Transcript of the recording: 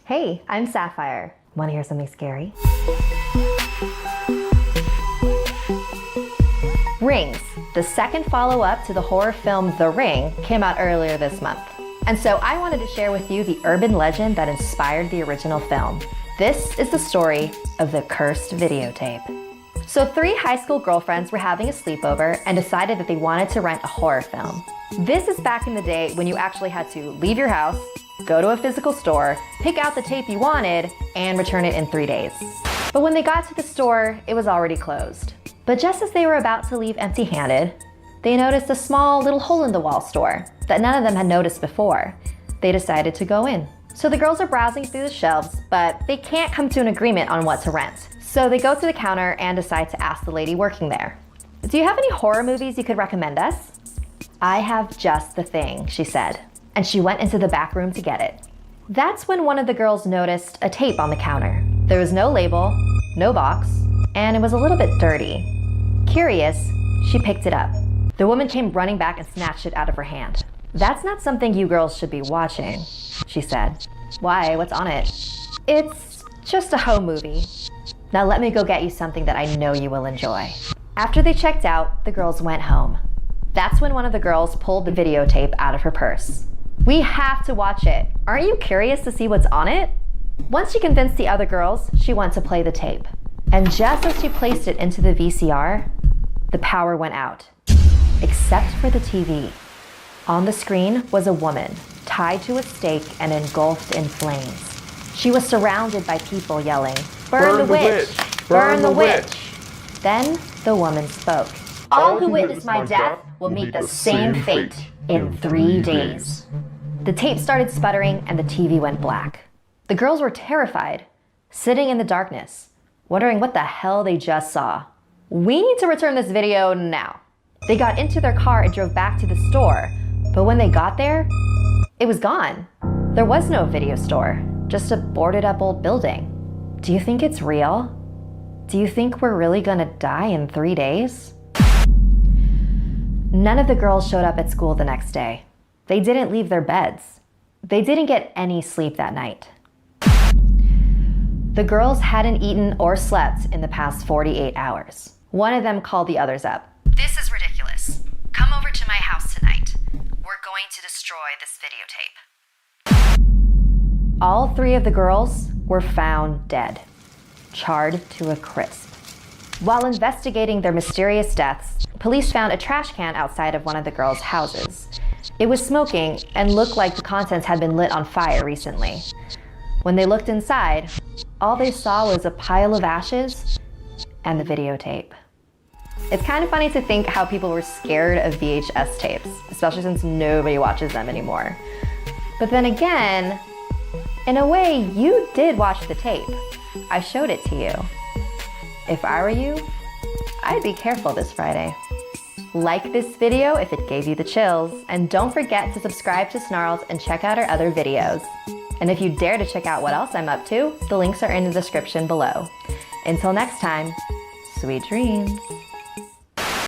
Hey, I'm Sapphire. Want to hear something scary? Rings, the second follow-up to the horror film The Ring, came out earlier this month. And so I wanted to share with you the urban legend that inspired the original film. This is the story of the cursed videotape. So 3 high school girlfriends were having a sleepover and decided that they wanted to rent a horror film. This is back in the day when you actually had to leave your house, go to a physical store, pick out the tape you wanted, and return it in 3 days. But when they got to the store, it was already closed. But just as they were about to leave empty-handed, they noticed a small little hole-in-the-wall store that none of them had noticed before. They decided to go in. So the girls are browsing through the shelves, but they can't come to an agreement on what to rent. So they go to the counter and decide to ask the lady working there, "Do you have any horror movies you could recommend us?" "I have just the thing," she said, and she went into the back room to get it. That's when one of the girls noticed a tape on the counter. There was no label, no box, and it was a little bit dirty. Curious, she picked it up. The woman came running back and snatched it out of her hand. "That's not something you girls should be watching," she said. "Why? What's on it?" "It's just a home movie. Now let me go get you something that I know you will enjoy." After they checked out, the girls went home. That's when one of the girls pulled the videotape out of her purse. "We have to watch it. Aren't you curious to see what's on it?" Once she convinced the other girls, she went to play the tape. And just as she placed it into the VCR, the power went out, except for the TV. On the screen was a woman, tied to a stake and engulfed in flames. She was surrounded by people yelling, "Burn the witch! Burn the witch!" Then the woman spoke. "All who witness my death will meet the same fate in 3 days." The tape started sputtering and the TV went black. The girls were terrified, sitting in the darkness, wondering what the hell they just saw. "We need to return this video now." They got into their car and drove back to the store, but when they got there, it was gone. There was no video store, just a boarded up old building. Do you think it's real? Do you think we're really gonna die in 3 days? None of the girls showed up at school the next day. They didn't leave their beds. They didn't get any sleep that night. The girls hadn't eaten or slept in the past 48 hours. One of them called the others up. "This is ridiculous. Come over to my house tonight. We're going to destroy this videotape." All 3 of the girls were found dead, charred to a crisp. While investigating their mysterious deaths, police found a trash can outside of one of the girls' houses. It was smoking and looked like the contents had been lit on fire recently. When they looked inside, all they saw was a pile of ashes and the videotape. It's kind of funny to think how people were scared of VHS tapes, especially since nobody watches them anymore. But then again, in a way, you did watch the tape. I showed it to you. If I were you, I'd be careful this Friday. Like this video if it gave you the chills, and don't forget to subscribe to Snarled and check out our other videos. And if you dare to check out what else I'm up to, the links are in the description below. Until next time, sweet dreams.